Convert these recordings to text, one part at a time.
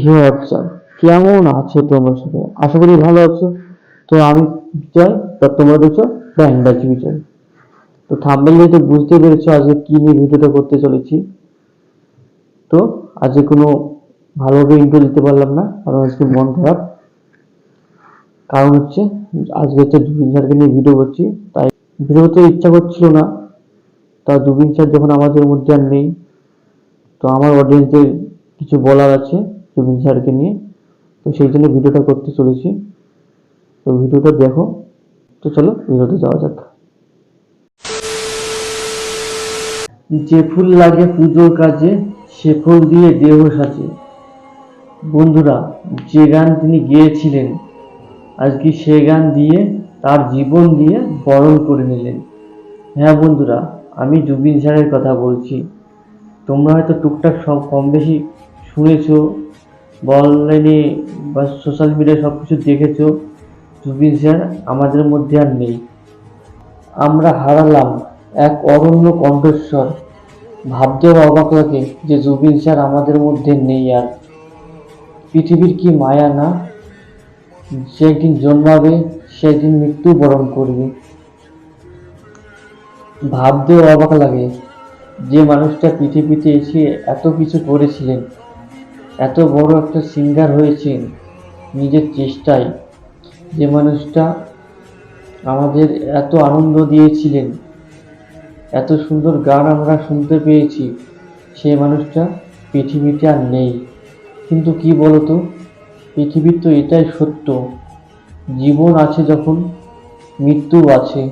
WhatsApp, কেমন আছো তোমরা সবাই? আশা করি ভালো আছো। তো আমি চাই তা তোমরা দেখছো ব্যাংবাজি বিচার। তো থাম্বনেল দেখে বুঝতে পেরেছো আজকে কি নিয়ে ভিডিওটা করতে চলেছি। তো আজকে কোনো ভালোভাবে ইন্ট্রো দিতে পারলাম না, কারণ আজকে মন খারাপ। কারণ হচ্ছে আজকে হচ্ছে জুবিন স্যারকে নিয়ে ভিডিও করছি, তাই ভিডিও তো ইচ্ছা করছিল না। তা জুবিন স্যার যখন আমাদের মধ্যে আর নেই, তো আমার অডিয়েন্সদের কিছু বলার আছে জুবিন স্যারকে নিয়ে। তো সেই জন্য ভিডিওটা করতে চলেছি। তো ভিডিওটা দেখো। তো চলো ভিডিওতে যাওয়া যাক। যে ফুল লাগে পুজোর কাজে, সে ফুল দিয়ে দেহ সাজে। বন্ধুরা, যে গান তিনি গেয়েছিলেন, আজকে সে গান দিয়ে তার জীবন দিয়ে বরণ করে নিলেন। হ্যাঁ বন্ধুরা, আমি জুবিন স্যারের কথা বলছি। তোমরা হয়তো টুকটাক সব কম বেশি শুনেছো বা অনলাইনে বা সোশ্যাল মিডিয়ায় সব কিছু দেখেছো। জুবিন স্যার আমাদের মধ্যে আর নেই। আমরা হারালাম এক অরণ্য কণ্ঠস্বর। ভাবতেও অবাক লাগে যে জুবিন স্যার আমাদের মধ্যে নেই আর। পৃথিবীর কি মায়া না, যে একদিন জন্মাবে সে একদিন মৃত্যুবরণ করবে। ভাবতেও অবাক লাগে যে মানুষটা পৃথিবীতে এসে এত কিছু করেছিলেন, এত বড় একটা সিঙ্গার হয়েছেন নিজের চেষ্টায়। যে মানুষটা আমাদের এত আনন্দ দিয়েছিলেন, এত সুন্দর গান আমরা শুনতে পেয়েছি, সেই মানুষটা পৃথিবীতে আর নেই। কিন্তু কি বলতো, পৃথিবীর তো এটাই সত্য, জীবন আছে যখন মৃত্যু আছে।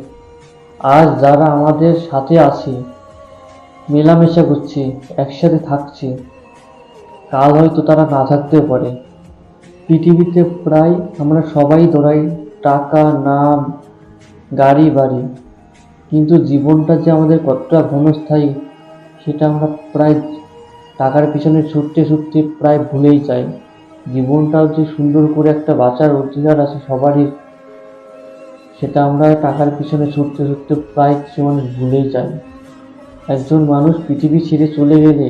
আজ যারা আমাদের সাথে আছে, মেলামেশা করছে, একসাথে থাকছে, কাল হয়তো তারা না থাকতেও পারে। পৃথিবীতে প্রায় আমরা সবাই দৌড়াই টাকা, নাম, গাড়ি, বাড়ি, কিন্তু জীবনটা যে আমাদের কতটা ক্ষণস্থায়ী সেটা আমরা প্রায় টাকার পিছনে ছুটতে ছুটতে প্রায় ভুলেই যাই। জীবনটাও যে সুন্দর করে একটা বাঁচার অধিকার আছে সবারই, সেটা আমরা টাকার পিছনে ছুটতে ছুটতে প্রায় কিছু মানুষ ভুলেই যাই। একজন মানুষ পৃথিবী ছেড়ে চলে গেলে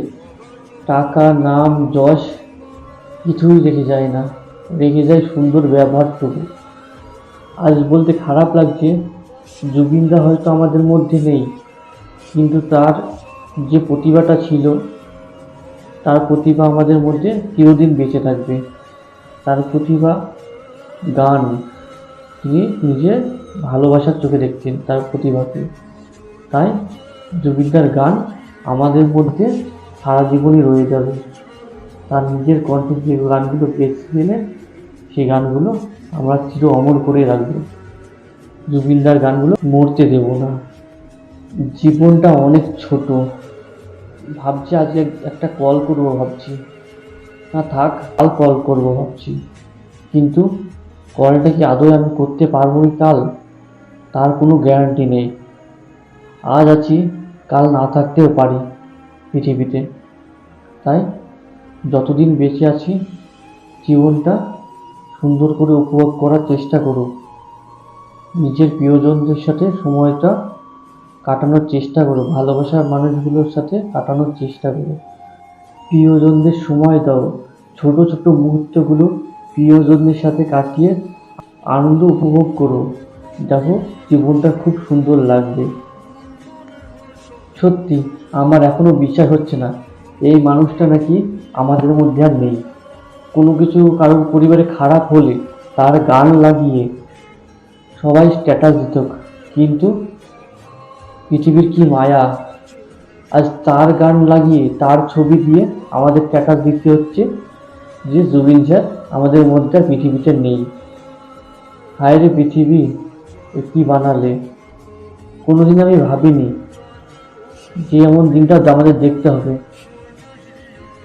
টাকা, নাম, যশ কিছুই রেখে যায় না, রেখে যায় সুন্দর ব্যবহারটুকু। আজ বলতে খারাপ লাগছে, জুবিনদা হয়তো আমাদের মধ্যে নেই, কিন্তু তার যে প্রতিভাটা ছিল, তার প্রতিভা আমাদের মধ্যে চিরদিন বেঁচে থাকবে। তার প্রতিভা গান, তিনি নিজের ভালোবাসার চোখে দেখতেন তার প্রতিভাকে। তাই জুবিনদার গান আমাদের মধ্যে সারা জীবনই রয়ে যাবে। তার নিজের কণ্ঠে যে গানগুলো গেয়েছিলেন, সেই গানগুলো আমরা চির অমর করে রাখবো। জুবিনদার গানগুলো মরতে দেব না। জীবনটা অনেক ছোট। ভাবছি আজকে একটা কল করবো, ভাবছি না থাক কাল কল করবো ভাবছি, কিন্তু কলটা কি আদৌ আমি করতে পারবো কাল, তার কোনো গ্যারান্টি নেই। আজ আছি, কাল না থাকতেও পারি পৃথিবীতে। তাই যতদিন বেঁচে আছি জীবনটা সুন্দর করে উপভোগ করার চেষ্টা করো। নিজের প্রিয়জনদের সাথে সময়টা কাটানোর চেষ্টা করো, ভালোবাসার মানুষগুলোর সাথে কাটানোর চেষ্টা করো। প্রিয়জনদের সময় দাও, ছোট ছোট মুহূর্তগুলো প্রিয়জনদের সাথে কাটিয়ে আনন্দ উপভোগ করো। দেখো জীবনটা খুব সুন্দর লাগবে। সত্যি আমার এখনো বিশ্বাস হচ্ছে না এই মানুষটা নাকি আমাদের মধ্যে আর নেই। কোনো কিছু কারোর পরিবারে খারাপ হলে তার গান লাগিয়ে সবাই স্ট্যাটাস দিত, কিন্তু পৃথিবীর কি মায়া, আজ তার গান লাগিয়ে তার ছবি দিয়ে আমাদের স্ট্যাটাস দিতে হচ্ছে যে জুবিন স্যার আমাদের মধ্যে পৃথিবীতে নেই। হায় রে পৃথিবী, এ কি বানালে! কোনোদিন আমি ভাবিনি যে এমন দিনটা আমাদের দেখতে হবে।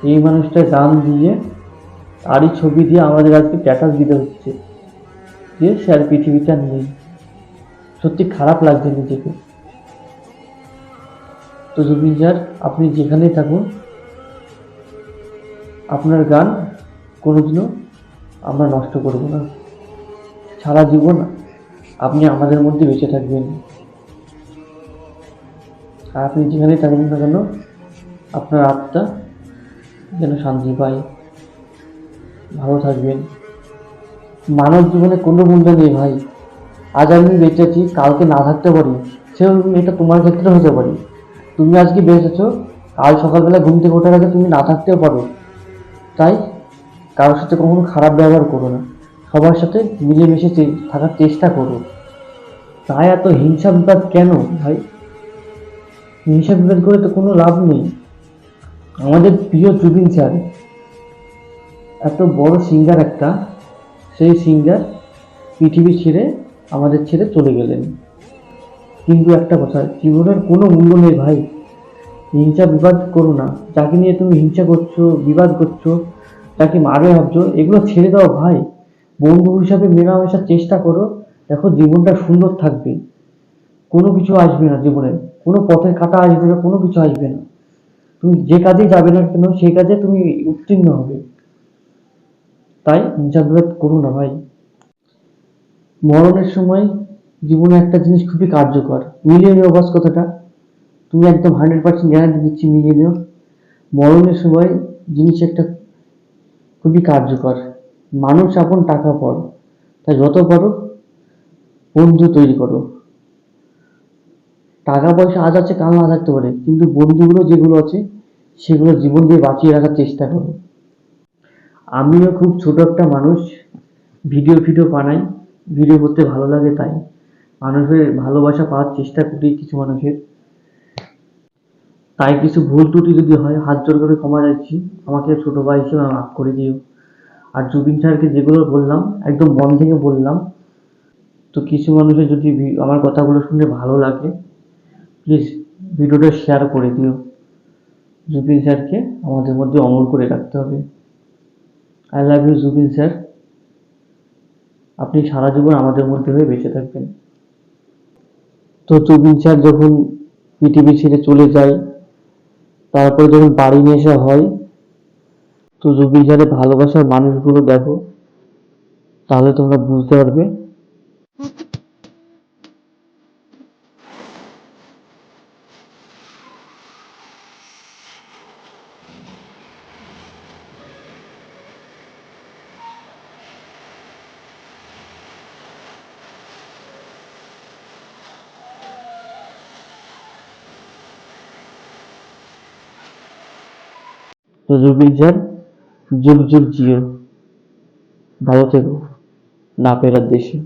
এই মানুষটার গান দিয়ে তারই ছবি দিয়ে আমাদের আজকে স্ট্যাটাস দিতে হচ্ছে যে স্যার পৃথিবীতে আর নেই। সত্যি খারাপ লাগছে নিজেকে। তো জুবিন স্যার, আপনি যেখানেই থাকুন, আপনার গান কোনোদিনও আমরা নষ্ট করব না। সারা জীবন আপনি আমাদের মধ্যে বেঁচে থাকবেন। আর আপনি যেখানেই থাকবেন না কেন, আপনার আত্মা যেন শান্তি পায়। ভালো থাকবেন। মানব জীবনে কোনো মূল্য নেই ভাই। আজ আমি বেঁচে আছি, কালকে না থাকতে পারি, সেও এটা তোমার ক্ষেত্রে হতে পারে। তুমি আজকে বেঁচেছো, কাল সকালবেলা ঘুম থেকে ওঠার আগে তুমি না থাকতেও পারো। তাই কারোর সাথে কখনো খারাপ ব্যবহার করো না, সবার সাথে মিলেমিশে থাকার চেষ্টা করো। তাই এত হিংসা বিবাদ কেন ভাই? হিংসা বিবাদ করে তো কোনো লাভ নেই। আমাদের প্রিয় জুবিন স্যার, এত বড় সিঙ্গার একটা, সেই সিঙ্গার পৃথিবী ছেড়ে আমাদের ছেড়ে চলে গেলেন। কিন্তু একটা কথা, জীবনের কোনো মূল্য নেই ভাই। হিংসা বিবাদ করো না। যাকে নিয়ে তুমি হিংসা করছো, বিবাদ করছো, যাকে মারবে ভাবছো, এগুলো ছেড়ে দাও ভাই। বন্ধু হিসাবে মেলামেশার চেষ্টা করো। দেখো জীবনটা সুন্দর থাকবে। কোনো কিছু আসবে না জীবনে, কোনো পথের কাটা আসবে না, কোনো কিছু আসবে না। তুমি যে কাজে যাবে না কেন সেই কাজে তুমি উত্তীর্ণ হবে। তাই হিংসা বিবাদ করো না ভাই। মরণের সময় জীবনে একটা জিনিস খুবই কার্যকর, মিলিয়ে নিও বাস কথাটা। তুমি একদম 100% গ্যারান্টি দিচ্ছি, মিলিয়ে নিও। মরণের সময় জিনিস একটা খুবই কার্যকর। মানুষ আপন টাকা পর। তাই যত পারো বন্ধু তৈরি করো। টাকা পয়সা আজ আছে কাল না থাকতে পারে, কিন্তু বন্ধুগুলো যেগুলো আছে সেগুলো জীবন দিয়ে বাঁচিয়ে রাখার চেষ্টা করো। আমিও খুব ছোট একটা মানুষ, ভিডিও ফিডিও বানাই, ভিডিও করতে ভালো লাগে, তাই মানুষের ভালোবাসা পাওয়ার চেষ্টা করি কিছু মানুষের। তাই কিছু ভুল ত্রুটি যদি হয় হাত জোর করে ক্ষমা চাইছি, আমাকে ছোট ভাই হিসেবে মাফ করে দিও। আর জুবিন স্যারকে যেগুলো বললাম একদম মন থেকে বললাম। তো কিছু মানুষের যদি আমার কথাগুলো শুনে ভালো লাগে, প্লিজ ভিডিওটা শেয়ার করে দিও। জুবিন স্যারকে আমাদের মধ্যে অমর করে রাখতে হবে। I love you Zubeen sir. আপনি সারা জীবন আমাদের মধ্যে হয়ে বেঁচে থাকবেন। তো জুবিন স্যার যখন পৃথিবী ছেড়ে চলে যায়, তারপরে যখন বাড়ি নিয়ে আসা হয়, তো জুবিন স্যারের ভালোবাসার মানুষগুলো দেখো, তাহলে তোমরা বুঝতে পারবে। তো জুবিন স্যার, যুগ যুগ জিও, ভালো থেকো, না ফেরার দেশে।